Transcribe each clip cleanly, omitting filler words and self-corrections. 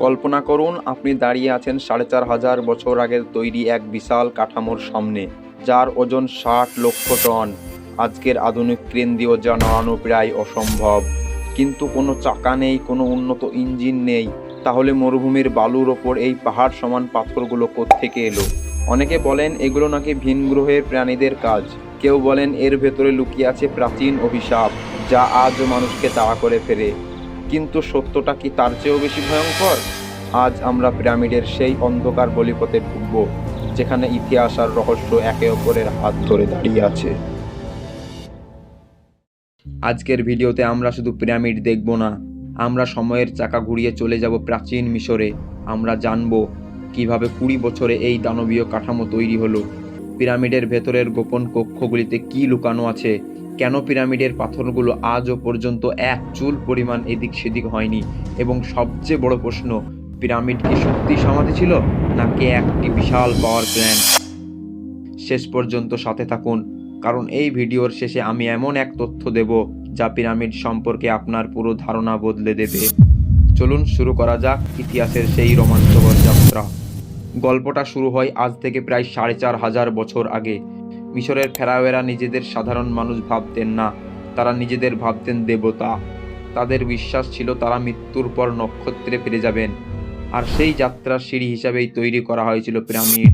কল্পনা করুন আপনি দাঁড়িয়ে আছেন ৪,৫০০ বছর আগের তৈরি এক বিশাল কাঠামোর সামনে, যার ওজন ৬০ লক্ষ টন। আজকের আধুনিক ক্রেন দিয়েও যা নাড়ানো প্রায় অসম্ভব। কিন্তু কোনো চাকা নেই, কোনো উন্নত ইঞ্জিন নেই। তাহলে মরুভূমির বালুর ওপর এই পাহাড় সমান পাথরগুলো কোত্থেকে এলো? অনেকে বলেন এগুলো নাকি ভিন গ্রহের প্রাণীদের কাজ। কেউ বলেন এর ভেতরে লুকিয়ে আছে প্রাচীন অভিশাপ, যা আজও মানুষকে তাড়া করে ফেরে। কিন্তু সত্যটা কি তার চেয়েও বেশি ভয়ঙ্কর? আজ আমরা পিরামিডের সেই অন্ধকার গলিপথে ঢুকব, যেখানে ইতিহাস আর রহস্য একে অপরের হাত ধরে দাঁড়িয়ে আছে। আজকের ভিডিওতে আমরা শুধু পিরামিড দেখব না, আমরা সময়ের চাকা ঘুরিয়ে চলে যাব প্রাচীন মিশরে। আমরা জানব কিভাবে ২০ বছরে এই দানবীয় কাঠামো তৈরি হলো, পিরামিডের ভেতরের গোপন কক্ষগুলিতে কি লুকানো আছে, কেন পিরামিডের পাথরগুলো আজও পর্যন্ত এক চুল পরিমাণ এদিক সেদিক হয়নি, এবং সবচেয়ে বড় প্রশ্ন, পিরামিড কি সত্যি সমাধি ছিল নাকি একটি বিশাল পাওয়ার প্ল্যান্ট? শেষ পর্যন্ত সাথে থাকুন, কারণ এই ভিডিওর শেষে আমি এমন এক তথ্য দেব যা পিরামিড সম্পর্কে আপনার পুরো ধারণা বদলে দেবে। চলুন শুরু করা যাক ইতিহাসের সেই রোমাঞ্চকর যাত্রা। গল্পটা শুরু হয় আজ থেকে প্রায় ৪,৫০০ বছর আগে। মিশরের ফেরাওয়েরা নিজেদের সাধারণ মানুষ ভাবতেন না, তারা নিজেদের ভাবতেন দেবতা। তাদের বিশ্বাস ছিল তারা মৃত্যুর পর নক্ষত্রে ফিরে যাবেন, আর সেই যাত্রার সিঁড়ি হিসাবেই তৈরি করা হয়েছিল পিরামিড।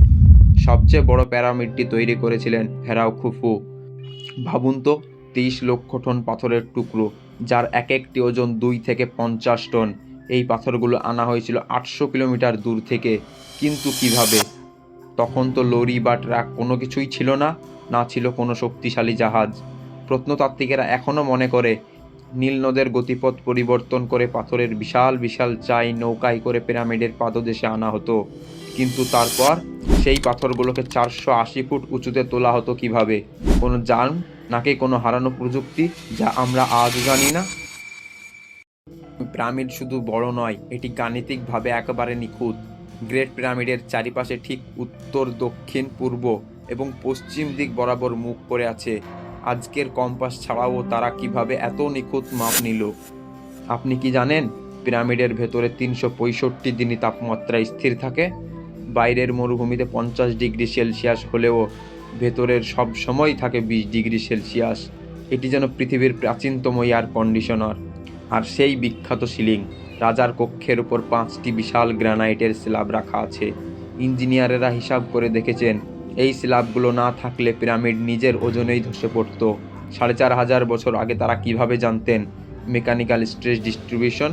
সবচেয়ে বড় পিরামিডটি তৈরি করেছিলেন ফেরাও খুফু। ভাবুন তো, ৩০ লক্ষ টন পাথরের টুকরো, যার এক একটি ওজন ২ থেকে ৫০ টন। এই পাথরগুলো আনা হয়েছিল ৮০০ কিলোমিটার দূর থেকে। কিন্তু কিভাবে? তখন তো লরি বা ট্রাক কোনো কিছুই ছিল না, না ছিল কোনো শক্তিশালী জাহাজ। প্রত্নতাত্ত্বিকেরা এখনও মনে করে নীল নদের গতিপথ পরিবর্তন করে পাথরের বিশাল বিশাল চাই নৌকায় করে পিরামিডের পাদদেশে আনা হতো। কিন্তু তারপর সেই পাথরগুলোকে ৪৮০ ফুট উঁচুতে তোলা হতো কিভাবে? কোনো জার্ম নাকি কোনো হারানো প্রযুক্তি যা আমরা আজও জানি না? পিরামিড শুধু বড় নয়, এটি গাণিতিকভাবে একেবারে নিখুঁত। গ্রেট পিরামিডের চারিপাশে ঠিক উত্তর, দক্ষিণ, পূর্ব এবং পশ্চিম দিক বরাবর মুখ করে আছে। আজকের কম্পাস ছাড়াও তারা কিভাবে এত নিখুঁত মাপ নিল? আপনি কি জানেন পিরামিডের ভেতরে ৩৬৫ দিনই তাপমাত্রা স্থির থাকে? বাইরের মরুভূমিতে ৫০ ডিগ্রি সেলসিয়াস হলেও ভেতরের সব সময় থাকে ২০ ডিগ্রি সেলসিয়াস। এটি যেন পৃথিবীর প্রাচীনতম এয়ার কন্ডিশনার। আর সেই বিখ্যাত সিলিং, রাজার কক্ষের উপর ৫টি বিশাল গ্রানাইটের স্ল্যাব রাখা আছে। ইঞ্জিনিয়ারেরা হিসাব করে দেখেছেন, এই স্ল্যাবগুলো না থাকলে পিরামিড নিজের ওজনেই ধসে পড়ত। ৪,৫০০ বছর আগে তারা কিভাবে জানতেন মেকানিক্যাল স্ট্রেস ডিস্ট্রিবিউশন?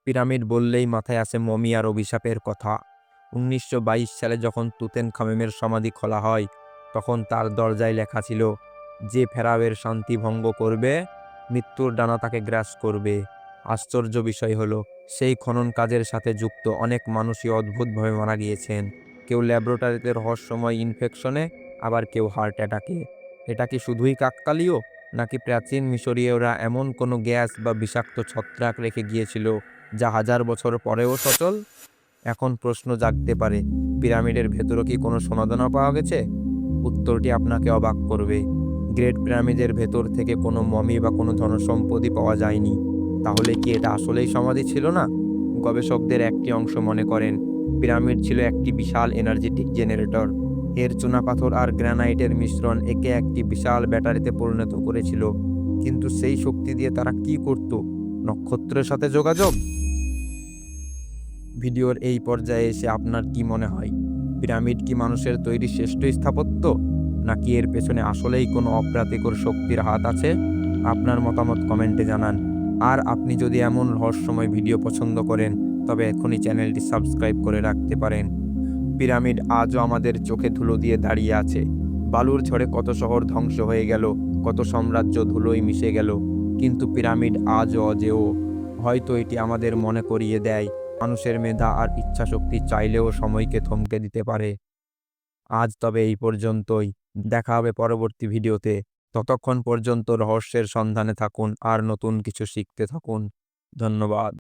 পিরামিড বললেই মাথায় আসে মমি আর অভিশাপের কথা। ১৯২২ সালে যখন তুতেনখামেনের সমাধি খোলা হয়, তখন তার দরজায় লেখা ছিল, যে ফেরাওয়ের শান্তি ভঙ্গ করবে, মৃত্যুর ডানা তাকে গ্রাস করবে। আশ্চর্য বিষয় হলো, সেই খনন কাজের সাথে যুক্ত অনেক মানুষই অদ্ভুতভাবে মারা গিয়েছেন। কেউ ল্যাবরেটরিতে রহস্যময় ইনফেকশনে, আবার কেউ হার্ট অ্যাটাকে। এটা কি শুধুই কাকতালীয়, নাকি প্রাচীন মিশরীয়রা এমন কোনো গ্যাস বা বিষাক্ত ছত্রাক রেখে গিয়েছিল যা হাজার বছর পরেও সচল? এখন প্রশ্ন জাগতে পারে, পিরামিডের ভেতরে কি কোনো সোনাদানা পাওয়া গেছে? উত্তরটি আপনাকে অবাক করবে। গ্রেট পিরামিডের ভেতর থেকে কোনো মমি বা কোনো ধনসম্পত্তি পাওয়া যায়নি। তাহলে কি এটা আসলেই সমাধি ছিল না? গবেষকদের একটি অংশ মনে করেন পিরামিড ছিল একটি বিশাল এনার্জেটিক জেনারেটর। এর চুনাপাথর আর গ্রানাইটের মিশ্রণ একে একটি বিশাল ব্যাটারিতে পরিণত করেছিল। কিন্তু সেই শক্তি দিয়ে তারা কি করত? নক্ষত্রের সাথে যোগাযোগ? ভিডিওর এই পর্যায়ে এসে আপনার কি মনে হয়, পিরামিড কি মানুষের তৈরি শ্রেষ্ঠ স্থাপত্য, নাকি এর পেছনে আসলেই কোনো অপ্রাকৃতিক শক্তির হাত আছে? আপনার মতামত কমেন্টে জানান। আর আপনি যদি এমন রহস্যময় ভিডিও পছন্দ করেন, তবে এখনই চ্যানেলটি সাবস্ক্রাইব করে রাখতে পারেন। পিরামিড আজও আমাদের চোখে ধুলো দিয়ে দাঁড়িয়ে আছে। বালুর ঝড়ে কত শহর ধ্বংস হয়ে গেল, কত সাম্রাজ্য ধুলোয় মিশে গেল, কিন্তু পিরামিড আজও অজেয়। হয়তো এটি আমাদের মনে করিয়ে দেয়, মানুষের মেধা আর ইচ্ছাশক্তি চাইলেও সময়কে থমকে দিতে পারে। আজ তবে এই পর্যন্তই। দেখা হবে পরবর্তী ভিডিওতে। ততক্ষণ পর্যন্ত রহস্যের সন্ধানে থাকুন আর নতুন কিছু শিখতে থাকুন। ধন্যবাদ।